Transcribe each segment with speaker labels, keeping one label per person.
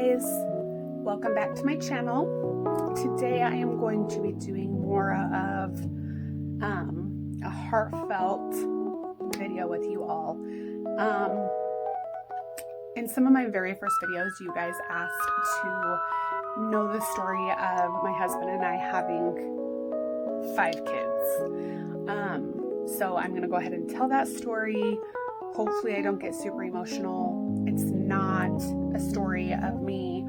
Speaker 1: guys, welcome back to my channel. Today I am going to be doing more of a heartfelt video with you all. In some of my very first videos, you guys asked to know the story of my husband and I having 5 kids. So I'm gonna go ahead and tell that story. Hopefully I don't get super emotional. It's not a story of me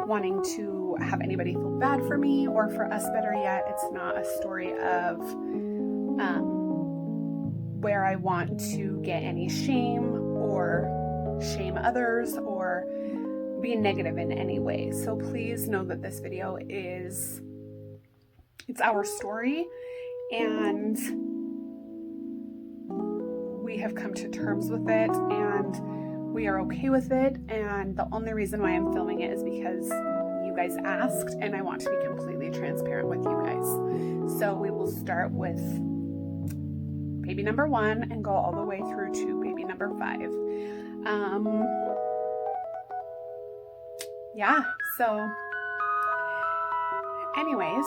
Speaker 1: wanting to have anybody feel bad for me, or for us, better yet, it's not a story of where I want to get any shame or shame others or be negative in any way. So please know that this video it's our story, and we have come to terms with it and we are okay with it, and the only reason why I'm filming it is because you guys asked and I want to be completely transparent with you guys. So we will start with baby number 1 and go all the way through to baby number 5. Yeah, so anyways,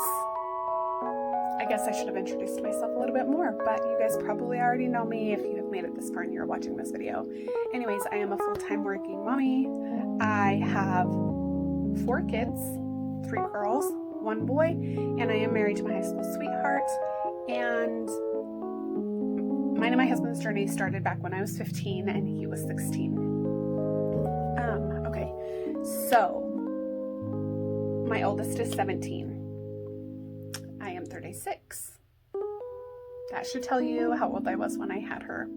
Speaker 1: I guess I should have introduced myself a little bit more, but you guys probably already know me if you have made it this far and you're watching this video. Anyways, I am a full-time working mommy. I have 4 kids, 3 girls, 1 boy, and I am married to my high school sweetheart. And mine and my husband's journey started back when I was 15 and he was 16. Okay, so my oldest is 17. I am 36. That should tell you how old I was when I had her.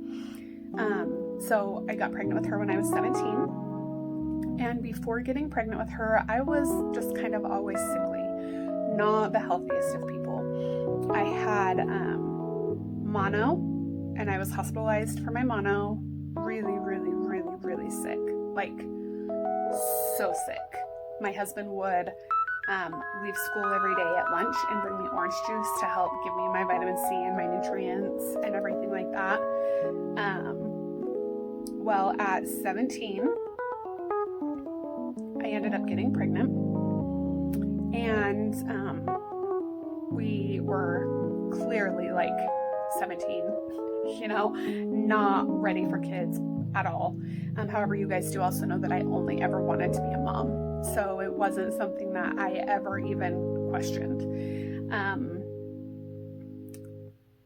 Speaker 1: So I got pregnant with her when I was 17. And before getting pregnant with her, I was just kind of always sickly. Not the healthiest of people. I had mono, and I was hospitalized for my mono. Really, really, really, really sick. Like, so sick. My husband would leave school every day at lunch and bring me orange juice to help give me my vitamin C and my nutrients and everything like that. Well, at 17, I ended up getting pregnant, and we were clearly like 17, you know, not ready for kids at all. However, you guys do also know that I only ever wanted to be a mom. So it wasn't something that I ever even questioned.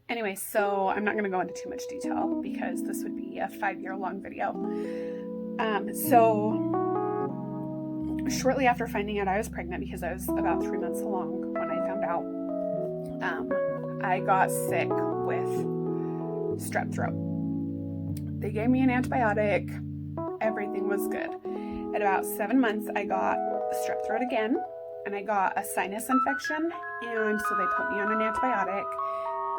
Speaker 1: Anyway, so I'm not going to go into too much detail because this would be a 5-year-long video. So shortly after finding out I was pregnant, because I was about 3 months along when I found out, I got sick with strep throat. They gave me an antibiotic. Everything was good. At about 7 months, I got strep throat again, and I got a sinus infection, and so they put me on an antibiotic.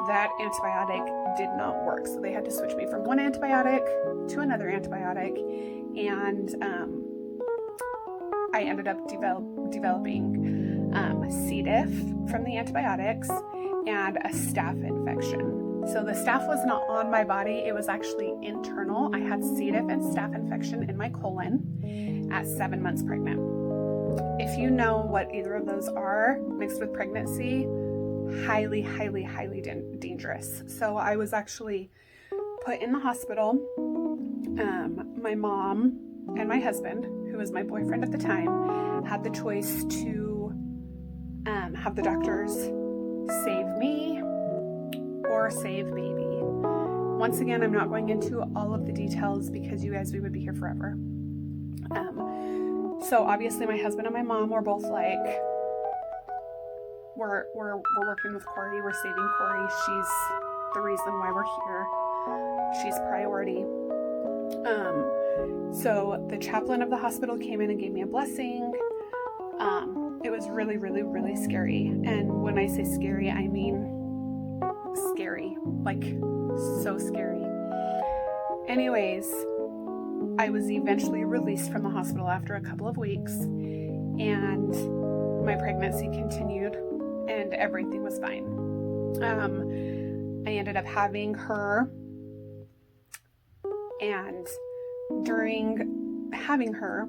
Speaker 1: That antibiotic did not work, so they had to switch me from one antibiotic to another antibiotic, and I ended up developing C. diff from the antibiotics and a staph infection. So the staph was not on my body, it was actually internal. I had C. diff and staph infection in my colon at 7 months pregnant. If you know what either of those are mixed with pregnancy, highly, highly, highly dangerous. So I was actually put in the hospital. My mom and my husband, who was my boyfriend at the time, had the choice to have the doctors save me or save baby. Once again, I'm not going into all of the details because you guys, we would be here forever. So obviously my husband and my mom were both like, we're working with Cori, we're saving Cori, she's the reason why we're here, she's priority. So the chaplain of the hospital came in and gave me a blessing. It was really, really, really scary. And when I say scary, I mean scary, like so scary. Anyways, I was eventually released from the hospital after a couple of weeks, and my pregnancy continued and everything was fine. I ended up having her, and during having her,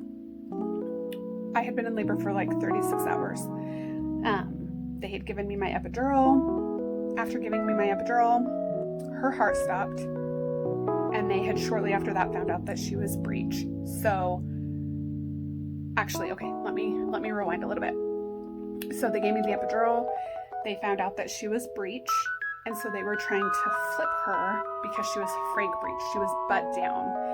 Speaker 1: I had been in labor for like 36 hours. They had given me my epidural. After giving me my epidural, her heart stopped, and they had shortly after that found out that she was breech. So actually, okay, let me rewind a little bit. So they gave me the epidural. They found out that she was breech, and so they were trying to flip her because she was frank breech. She was butt down.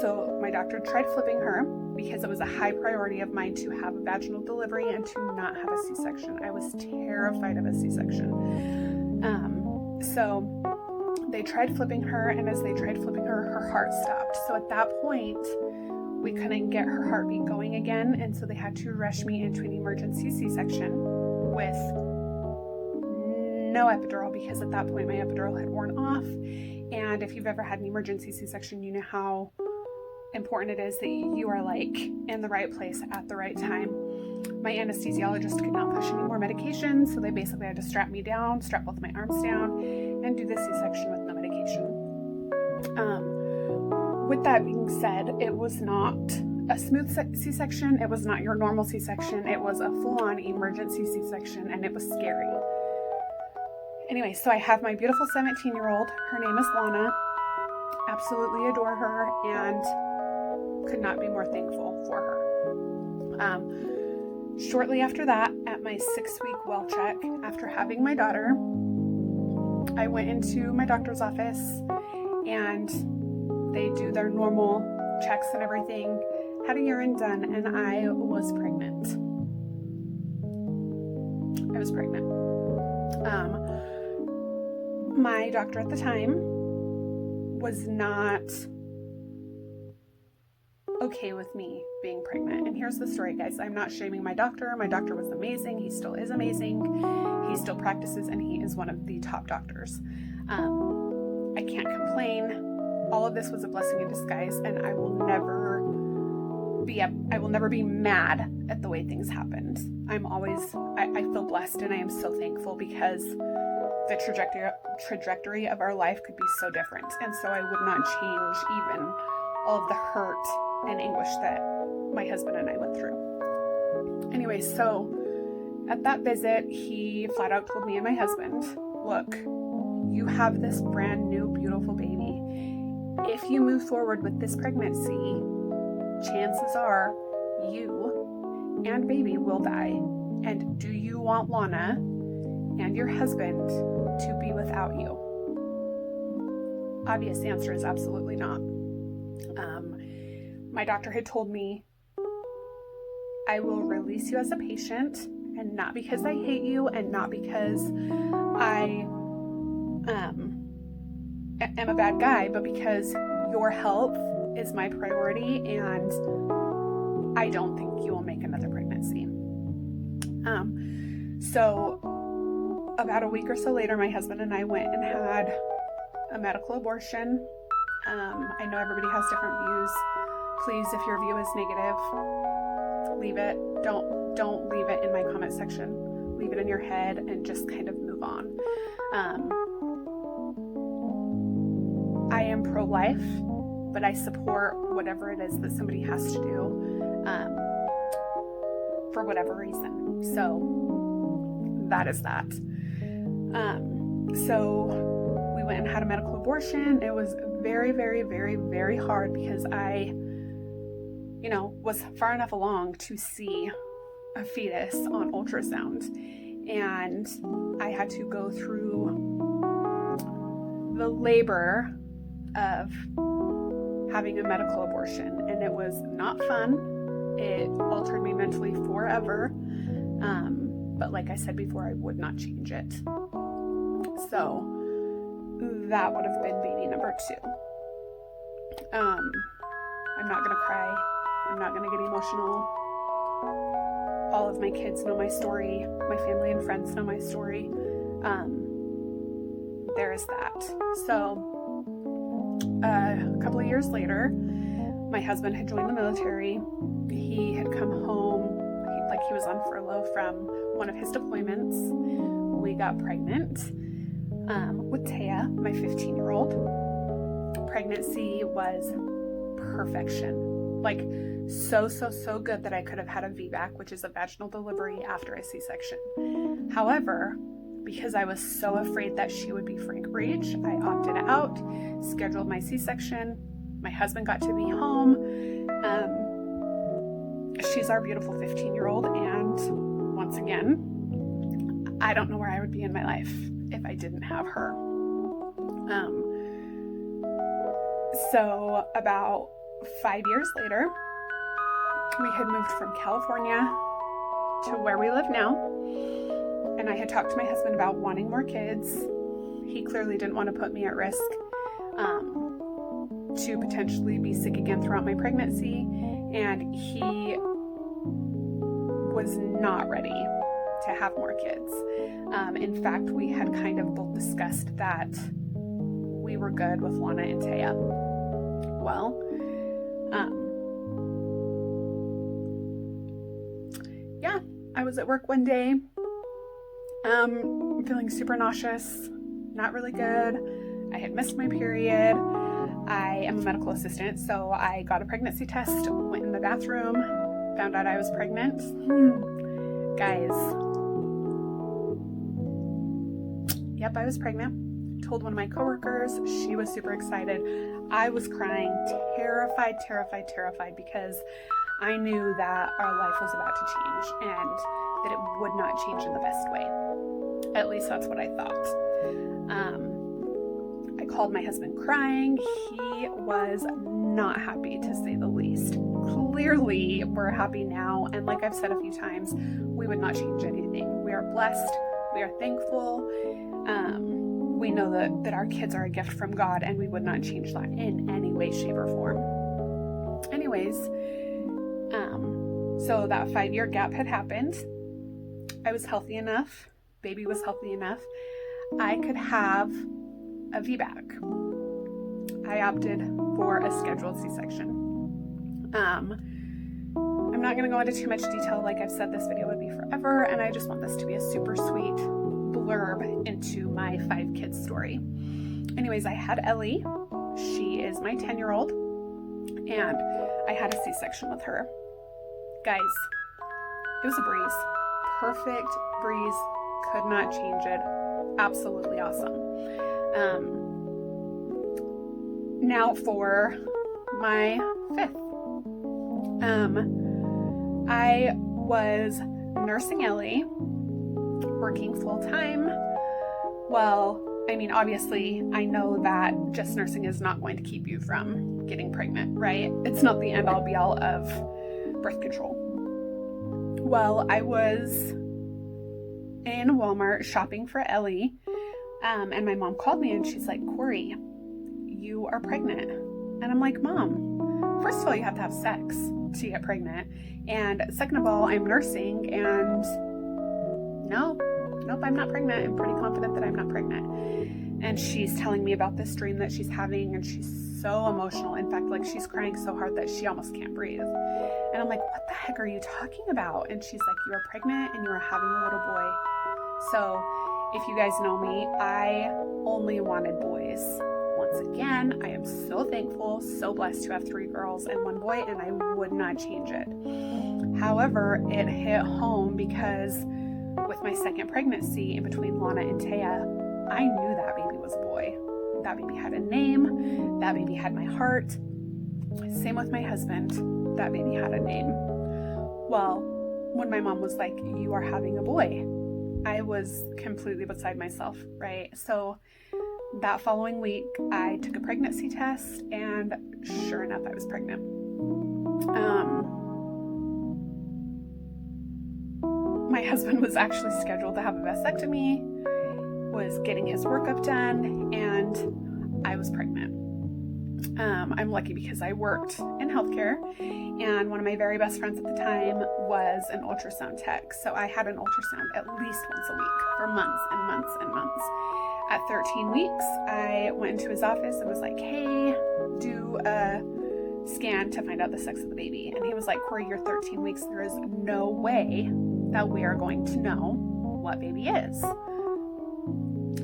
Speaker 1: So my doctor tried flipping her because it was a high priority of mine to have a vaginal delivery and to not have a C-section. I was terrified of a C-section. So they tried flipping her, and as they tried flipping her, her heart stopped. So at that point, we couldn't get her heartbeat going again, and so they had to rush me into an emergency C-section with no epidural, because at that point my epidural had worn off. And if you've ever had an emergency C-section, you know how important it is that you are like in the right place at the right time. My anesthesiologist could not push any more medication, so they basically had to strap me down, strap both my arms down, and do the C-section with no medication. With that being said, it was not a smooth C-section. It was not your normal C-section. It was a full-on emergency C-section, and it was scary. Anyway, so I have my beautiful 17-year-old. Her name is Lana. Absolutely adore her and could not be more thankful for her. Shortly after that, at my 6-week well check, after having my daughter, I went into my doctor's office, and they do their normal checks and everything, had a urine done, and I was pregnant. I was pregnant. My doctor at the time was not okay with me being pregnant. And here's the story, guys. I'm not shaming my doctor. My doctor was amazing. He still is amazing. He still practices, and he is one of the top doctors. I can't complain. All of this was a blessing in disguise, and I will never be mad at the way things happened. I feel blessed, and I am so thankful, because the trajectory of our life could be so different. And so I would not change even all of the hurt and anguish that my husband and I went through. Anyway, so at that visit, he flat out told me and my husband, look, you have this brand new, beautiful baby. If you move forward with this pregnancy, chances are you and baby will die. And do you want Lana and your husband to be without you? Obvious answer is absolutely not. My doctor had told me, I will release you as a patient, and not because I hate you, and not because I am a bad guy, but because your health is my priority, and I don't think you will make another pregnancy. So about a week or so later, my husband and I went and had a medical abortion. I know everybody has different views. Please, if your view is negative, leave it. Don't leave it in my comment section. Leave it in your head and just kind of move on. I am pro-life, but I support whatever it is that somebody has to do for whatever reason. So that is that. So we went and had a medical abortion. It was very, very, very, very hard, because I, was far enough along to see a fetus on ultrasound, and I had to go through the labor of having a medical abortion, and it was not fun. It altered me mentally forever. But like I said before, I would not change it. So that would have been baby number 2. I'm not gonna cry. I'm not gonna get emotional. All of my kids know my story. My family and friends know my story. There is that. So a couple of years later, my husband had joined the military. He had come home, he was on furlough from one of his deployments. We got pregnant with Taya, my 15-year-old. Pregnancy was perfection. Like, So good that I could have had a VBAC, which is a vaginal delivery after a C-section. However, because I was so afraid that she would be frank breech, I opted out, scheduled my C-section. My husband got to be home. She's our beautiful 15-year-old, and once again, I don't know where I would be in my life if I didn't have her. So about 5 years later, we had moved from California to where we live now, and I had talked to my husband about wanting more kids. He clearly didn't want to put me at risk to potentially be sick again throughout my pregnancy, and he was not ready to have more kids. In fact, we had kind of both discussed that we were good with Lana and Taya. Well, I was at work one day, feeling super nauseous, not really good. I had missed my period. I am a medical assistant, so I got a pregnancy test, went in the bathroom, found out I was pregnant. Guys, yep, I was pregnant. Told one of my coworkers. She was super excited. I was crying, terrified, because I knew that our life was about to change and that it would not change in the best way. At least that's what I thought. I called my husband crying. He was not happy, to say the least. Clearly, we're happy now, and like I've said a few times, we would not change anything. We are blessed. We are thankful. We know that our kids are a gift from God, and we would not change that in any way, shape, or form. Anyways, so that 5-year gap had happened. I was healthy enough. Baby was healthy enough. I could have a VBAC. I opted for a scheduled C-section. I'm not going to go into too much detail. Like I've said, this video would be forever, and I just want this to be a super sweet blurb into my 5 kids story. Anyways, I had Ellie. She is my 10-year-old, and I had a C-section with her. Guys, it was a breeze. Perfect breeze. Could not change it. Absolutely awesome. Now for my 5th. I was nursing Ellie, working full time. Well, I mean, obviously, I know that just nursing is not going to keep you from getting pregnant, right? It's not the end all be all of birth control. Well, I was in Walmart shopping for Ellie, and my mom called me and she's like, "Cori, you are pregnant." And I'm like, "Mom, first of all, you have to have sex to get pregnant. And second of all, I'm nursing, and nope, I'm not pregnant. I'm pretty confident that I'm not pregnant." And she's telling me about this dream that she's having, and she's so emotional. In fact, like, she's crying so hard that she almost can't breathe. And I'm like, "What the heck are you talking about?" And she's like, "You are pregnant and you are having a little boy." So if you guys know me, I only wanted boys. Once again, I am so thankful, so blessed to have 3 girls and 1 boy, and I would not change it. However, it hit home because with my second pregnancy in between Lana and Taya, I knew that baby was a boy. That baby had a name. That baby had my heart. Same with my husband. That baby had a name. Well, when my mom was like, "You are having a boy," I was completely beside myself, right? So that following week, I took a pregnancy test, and sure enough, I was pregnant. My husband was actually scheduled to have a vasectomy, was getting his workup done, and I was pregnant. I'm lucky because I worked in healthcare, and one of my very best friends at the time was an ultrasound tech. So I had an ultrasound at least once a week for months and months and months. At 13 weeks, I went into his office and was like, "Hey, do a scan to find out the sex of the baby." And he was like, "Cori, you're 13 weeks. There is no way that we are going to know what baby is."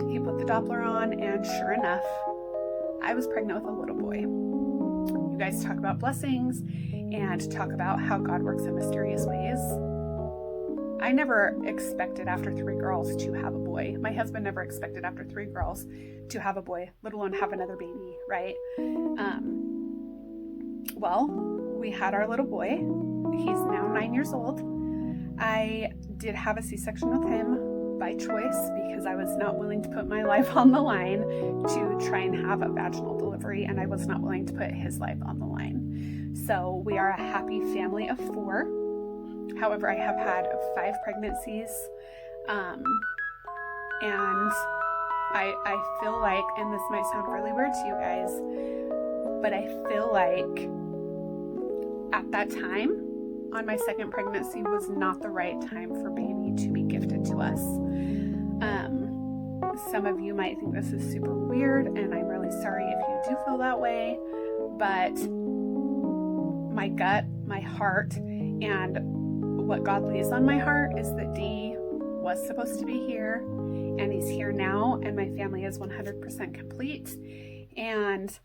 Speaker 1: He put the Doppler on, and sure enough, I was pregnant with a little boy. You guys talk about blessings. and talk about how God works in mysterious ways. I never expected after 3 girls to have a boy. My husband never expected after 3 girls to have a boy, let alone have another baby, right? Well, we had our little boy. He's now 9 years old. I did have a C-section with him by choice because I was not willing to put my life on the line to try and have a vaginal delivery, and I was not willing to put his life on the line. So we are a happy family of 4. However, I have had 5 pregnancies, and I feel like, and this might sound really weird to you guys, but I feel like at that time, on my 2nd pregnancy, was not the right time for baby to be gifted to us. Some of you might think this is super weird, and I'm really sorry if you do feel that way, but my gut, my heart, and what God lays on my heart is that D was supposed to be here, and he's here now, and my family is 100% complete, and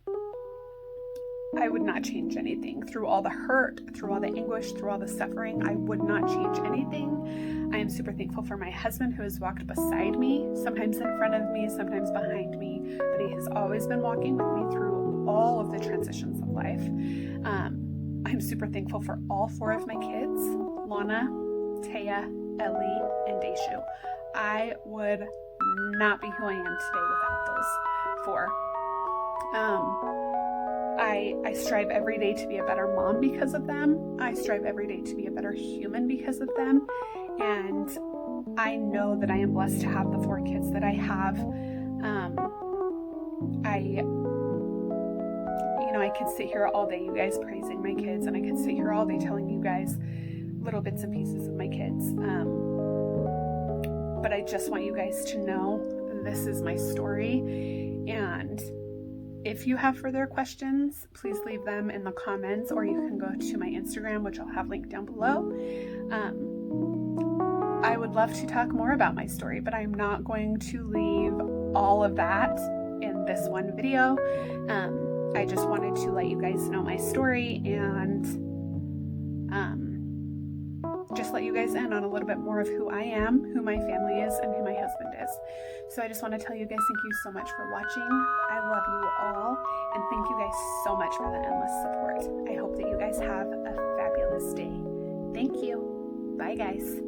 Speaker 1: I would not change anything. Through all the hurt, through all the anguish, through all the suffering, I would not change anything. I am super thankful for my husband, who has walked beside me, sometimes in front of me, sometimes behind me, but he has always been walking with me through all of the transitions of life. I'm super thankful for all 4 of my kids, Lana, Taya, Ellie, and Deshu. I would not be who I am today without those 4. I strive every day to be a better mom because of them. I strive every day to be a better human because of them. And I know that I am blessed to have the 4 kids that I have. I could sit here all day, you guys, praising my kids, and I could sit here all day telling you guys little bits and pieces of my kids. But I just want you guys to know this is my story. And if you have further questions, please leave them in the comments, or you can go to my Instagram, which I'll have linked down below. I would love to talk more about my story, but I'm not going to leave all of that in this one video. I just wanted to let you guys know my story and just let you guys in on a little bit more of who I am, who my family is, and who my husband is. So I just want to tell you guys thank you so much for watching. I love you all, and thank you guys so much for the endless support. I hope that you guys have a fabulous day. Thank you. Bye, guys.